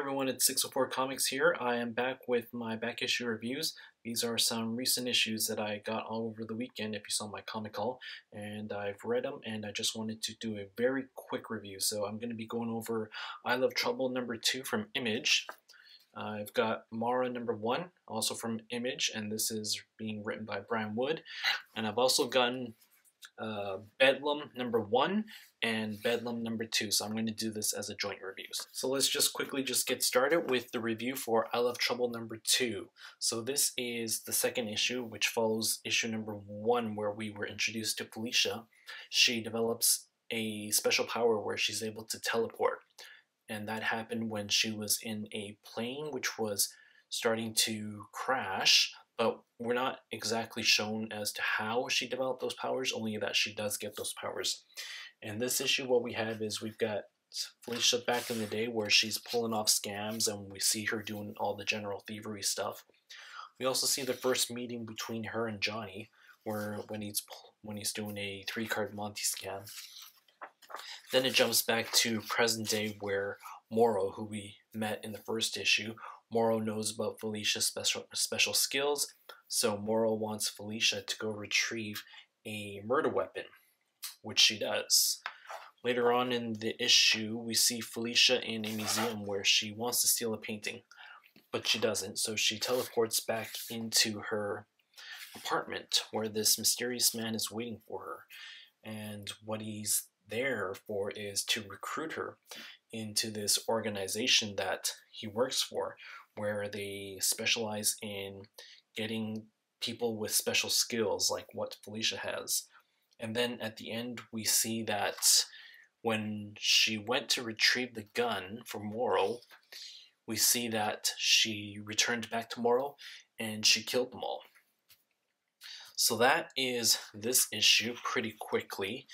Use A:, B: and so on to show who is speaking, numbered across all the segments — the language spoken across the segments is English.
A: everyone, it's 604 Comics here. I am back with my back issue reviews. These are some recent issues that I got all over the weekend if you saw my comic haul, and I've read them and I just wanted to do a very quick review. So I'm going to be going over I Love Trouble #2 from Image. I've got Mara #1, also from Image, and this is being written by Brian Wood. And I've also gotten Bedlam #1 and Bedlam #2, so I'm going to do this as a joint review. So let's just quickly get started with the review for I Love Trouble #2. So this is the second issue, which follows issue #1, where we were introduced to Felicia. She develops a special power where she's able to teleport, and that happened when she was in a plane which was starting to crash, but we're not exactly shown as to how she developed those powers, only that she does get those powers. And this issue, what we have is we've got Felicia back in the day where she's pulling off scams, and we see her doing all the general thievery stuff. We also see the first meeting between her and Johnny, where when he's doing a 3-card Monty scam. Then it jumps back to present day where Morrow, who we met in the first issue, Morrow knows about Felicia's special skills, so Morrow wants Felicia to go retrieve a murder weapon, which she does. Later on in the issue, we see Felicia in a museum where she wants to steal a painting, but she doesn't, so she teleports back into her apartment where this mysterious man is waiting for her, and what he's there for is to recruit her into this organization that he works for, where they specialize in getting people with special skills like what Felicia has. And then at the end, we see that when she went to retrieve the gun from Morrow, we see that she returned back to Morrow and she killed them all. So that is this issue pretty quickly.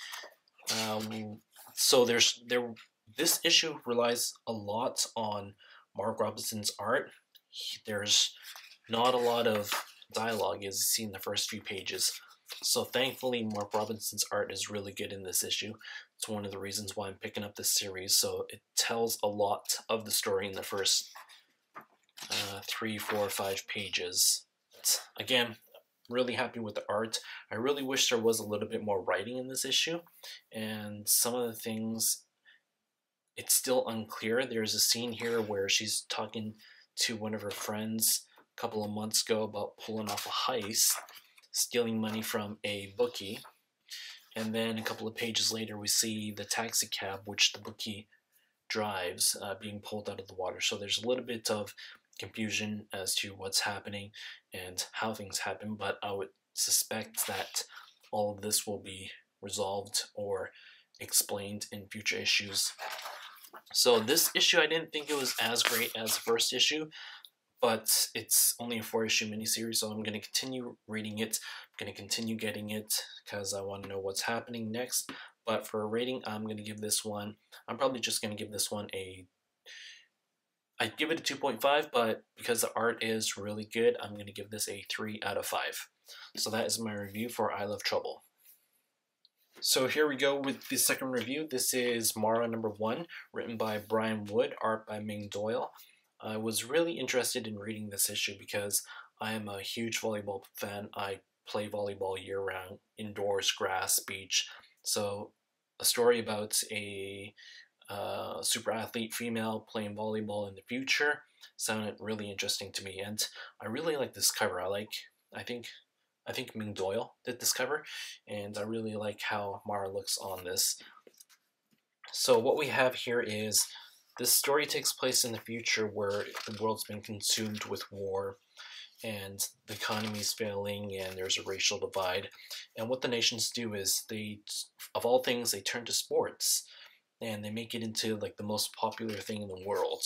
A: This issue relies a lot on Mark Robinson's art. There's not a lot of dialogue, as you see in the first few pages. So thankfully, Mark Robinson's art is really good in this issue. It's one of the reasons why I'm picking up this series. So it tells a lot of the story in the first 3, 4, 5 pages. Again, really happy with the art. I really wish there was a little bit more writing in this issue, and some of the things, it's still unclear. There's a scene here where she's talking to one of her friends a couple of months ago about pulling off a heist, stealing money from a bookie, and then a couple of pages later we see the taxi cab which the bookie drives being pulled out of the water. So there's a little bit of confusion as to what's happening and how things happen, but I would suspect that all of this will be resolved or explained in future issues. So this issue, I didn't think it was as great as the first issue, but it's only a 4-issue miniseries, so I'm going to continue reading it. I'm going to continue getting it because I want to know what's happening next. But for a rating, I'm going to give this one, I'm probably just going to give this one I'd give it a 2.5, but because the art is really good, I'm going to give this a 3 out of 5. So that is my review for I Love Trouble. So here we go with the second review. This is Mara #1, written by Brian Wood, art by Ming Doyle. I was really interested in reading this issue because I am a huge volleyball fan. I play volleyball year-round, indoors, grass, beach. So a story about a super athlete female playing volleyball in the future sounded really interesting to me, and I really like this cover. I think Ming Doyle did this cover, and I really like how Mara looks on this. So what we have here is this story takes place in the future where the world's been consumed with war and the economy's failing and there's a racial divide. And what the nations do is of all things, they turn to sports. And they make it into like the most popular thing in the world.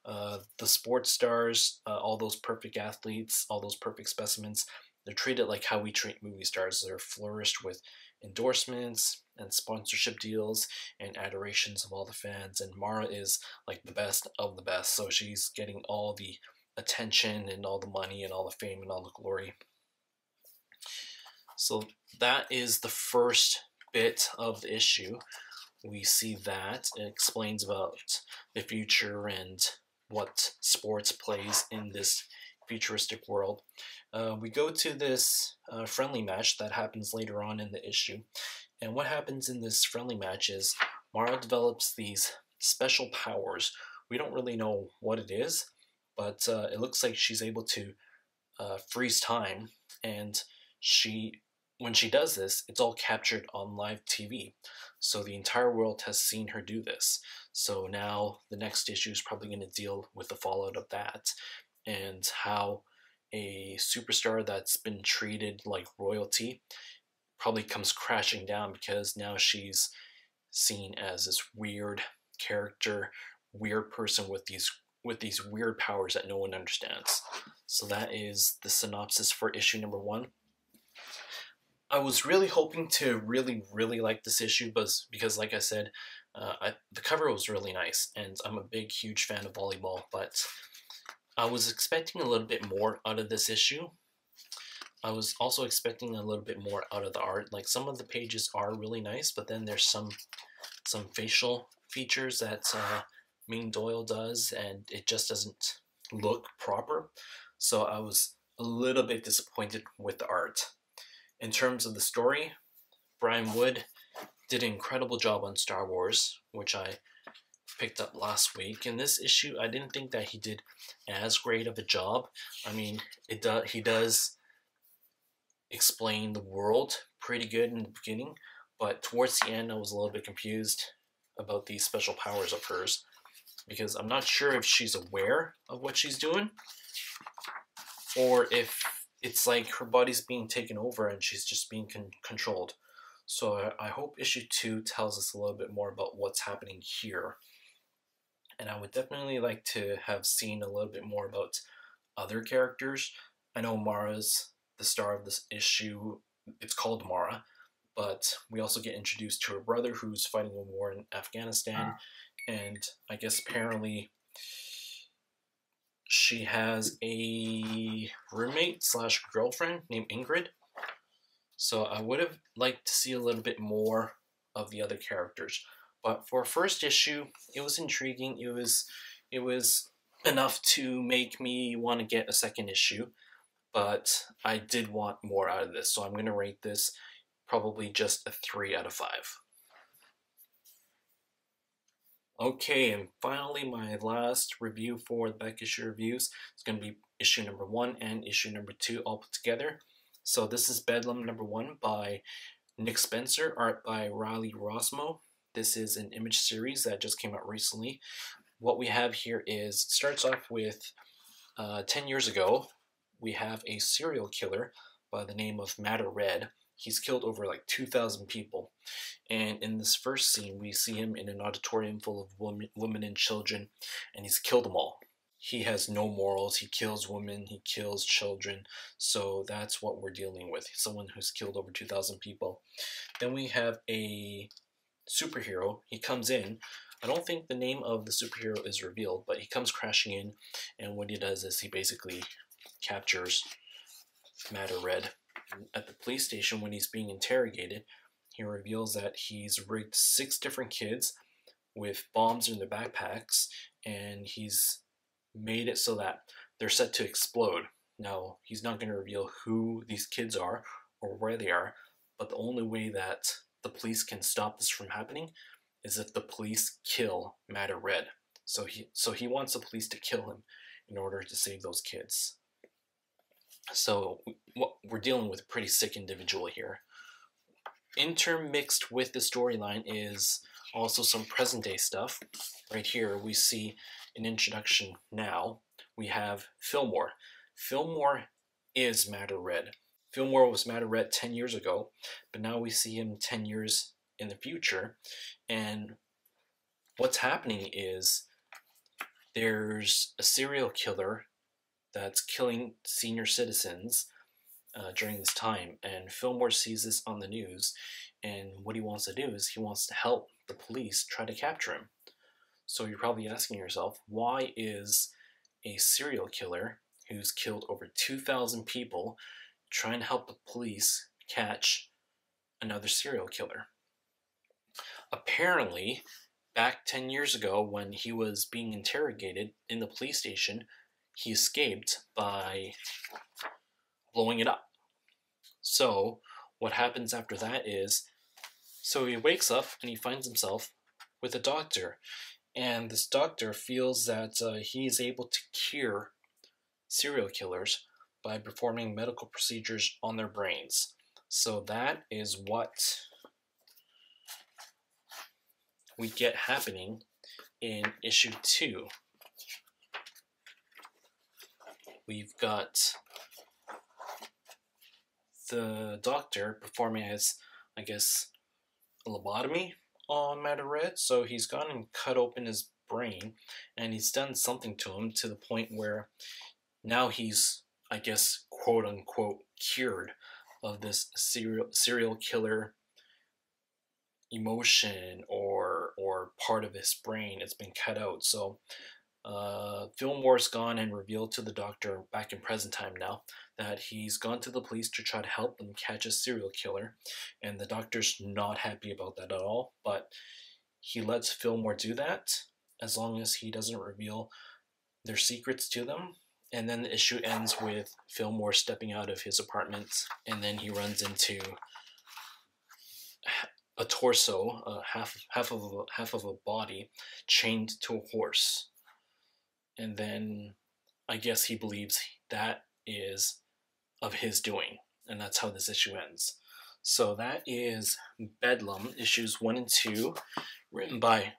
A: The sports stars, all those perfect athletes, all those perfect specimens, they're treated like how we treat movie stars. They're flourished with endorsements and sponsorship deals and adorations of all the fans. And Mara is like the best of the best. So she's getting all the attention and all the money and all the fame and all the glory. So that is the first bit of the issue. We see that it explains about the future and what sports plays in this futuristic world. We go to this friendly match that happens later on in the issue. And what happens in this friendly match is Mara develops these special powers. We don't really know what it is, but it looks like she's able to freeze time, and when she does this, it's all captured on live TV. So the entire world has seen her do this. So now the next issue is probably going to deal with the fallout of that and how a superstar that's been treated like royalty probably comes crashing down because now she's seen as this weird character, weird person with these weird powers that no one understands. So that is the synopsis for issue number 1. I was really hoping to really like this issue, because like I said, the cover was really nice, and I'm a huge fan of volleyball, but I was expecting a little bit more out of this issue. I was also expecting a little bit more out of the art. Like, some of the pages are really nice, but then there's some facial features that Ming Doyle does, and it just doesn't look proper. So I was a little bit disappointed with the art. In terms of the story, Brian Wood did an incredible job on Star Wars, which I picked up last week. In this issue, I didn't think that he did as great of a job. I mean, he does explain the world pretty good in the beginning, but towards the end I was a little bit confused about these special powers of hers, because I'm not sure if she's aware of what she's doing, or if it's like her body's being taken over and she's just being controlled. So I hope issue 2 tells us a little bit more about what's happening here. And I would definitely like to have seen a little bit more about other characters. I know Mara's the star of this issue. It's called Mara, but we also get introduced to her brother, who's fighting a war in Afghanistan, and I guess apparently she has a roommate slash girlfriend named Ingrid. So I would have liked to see a little bit more of the other characters. But for a first issue, it was intriguing. It was enough to make me want to get a second issue, but I did want more out of this. So I'm going to rate this probably just a 3 out of 5. Okay, and finally my last review for the back issue reviews is going to be issue number 1 and issue number 2 all put together. So this is Bedlam number 1 by Nick Spencer, art by Riley Rossmo. This is an Image series that just came out recently. What we have here is, it starts off with 10 years ago, we have a serial killer by the name of Matter Red. He's killed over like 2,000 people. And in this first scene, we see him in an auditorium full of women and children, and he's killed them all. He has no morals. He kills women. He kills children. So that's what we're dealing with. Someone who's killed over 2,000 people. Then we have a superhero. He comes in. I don't think the name of the superhero is revealed, but he comes crashing in, and what he does is he basically captures Matter Red. At the police station, when he's being interrogated, he reveals that he's rigged 6 different kids with bombs in their backpacks, and he's made it so that they're set to explode. Now, he's not going to reveal who these kids are or where they are, but the only way that the police can stop this from happening is if the police kill Matter Red. So he wants the police to kill him in order to save those kids. So we're dealing with a pretty sick individual here. Intermixed with the storyline is also some present day stuff. Right here we see an introduction now. We have Fillmore. Fillmore is Matter Red. Fillmore was Matter Red 10 years ago, but now we see him 10 years in the future. And what's happening is there's a serial killer that's killing senior citizens during this time, and Fillmore sees this on the news, and what he wants to do is he wants to help the police try to capture him. So you're probably asking yourself, why is a serial killer who's killed over 2,000 people trying to help the police catch another serial killer? Apparently, back 10 years ago when he was being interrogated in the police station, he escaped by blowing it up. So what happens after that is, so he wakes up and he finds himself with a doctor. And this doctor feels that he is able to cure serial killers by performing medical procedures on their brains. So that is what we get happening in issue 2. We've got the doctor performing as, I guess, a lobotomy on Matter Red. So he's gone and cut open his brain, and he's done something to him to the point where now he's, I guess, quote unquote, cured of this serial killer emotion or part of his brain. It's been cut out. So Fillmore's gone and revealed to the doctor back in present time now that he's gone to the police to try to help them catch a serial killer, and the doctor's not happy about that at all, but he lets Fillmore do that as long as he doesn't reveal their secrets to them. And then the issue ends with Fillmore stepping out of his apartment, and then he runs into a torso, half of a body chained to a horse. And then I guess he believes that is of his doing, and that's how this issue ends. So that is Bedlam, issues 1 and 2, written by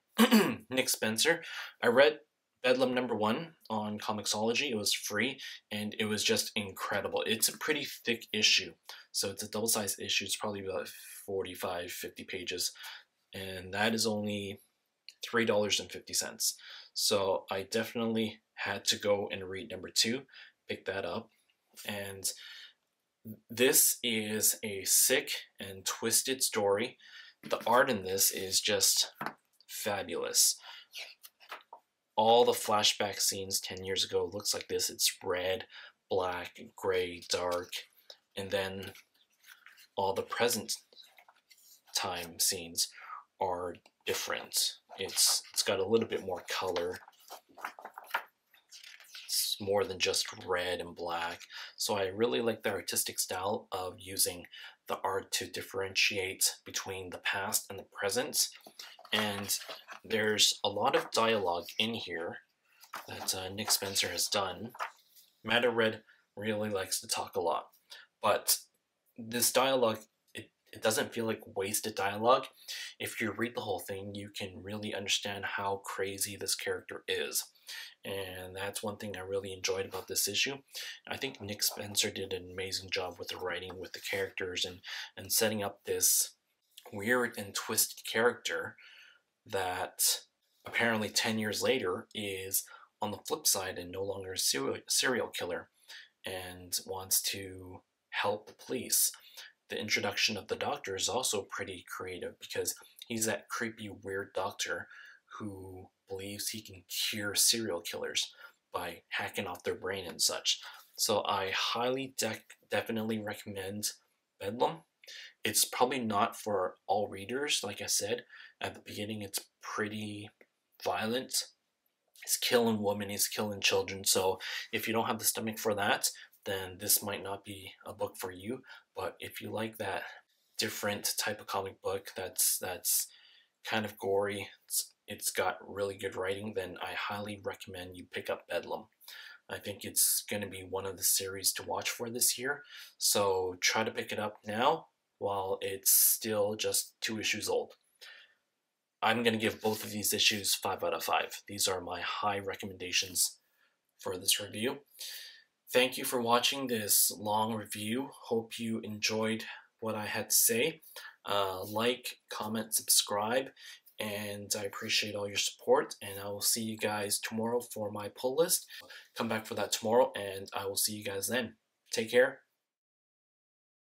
A: Nick Spencer. I read Bedlam #1 on Comixology. It was free, and it was just incredible. It's a pretty thick issue, so it's a double-sized issue. It's probably about 45, 50 pages, and that is only $3.50. So I definitely had to go and read #2, pick that up. And this is a sick and twisted story. The art in this is just fabulous. All the flashback scenes 10 years ago looks like this. It's red, black, gray, dark. And then all the present time scenes are different. It's got a little bit more color. It's more than just red and black. So I really like the artistic style of using the art to differentiate between the past and the present. And there's a lot of dialogue in here that Nick Spencer has done. Matter Red really likes to talk a lot, but this dialogue, it doesn't feel like wasted dialogue. If you read the whole thing, you can really understand how crazy this character is. And that's one thing I really enjoyed about this issue. I think Nick Spencer did an amazing job with the writing, with the characters, and setting up this weird and twisted character that apparently 10 years later is on the flip side and no longer a serial killer and wants to help the police. The introduction of the doctor is also pretty creative because he's that creepy, weird doctor who believes he can cure serial killers by hacking off their brain and such. So I highly definitely recommend Bedlam. It's probably not for all readers. Like I said at the beginning, it's pretty violent. He's killing women, he's killing children. So if you don't have the stomach for that, then this might not be a book for you. But if you like that different type of comic book that's kind of gory, it's got really good writing, then I highly recommend you pick up Bedlam. I think it's going to be one of the series to watch for this year. So try to pick it up now while it's still just 2 issues old. I'm going to give both of these issues 5 out of 5. These are my high recommendations for this review. Thank you for watching this long review. Hope you enjoyed what I had to say. Like, comment, subscribe, and I appreciate all your support. And I will see you guys tomorrow for my pull list. Come back for that tomorrow, and I will see you guys then. Take care.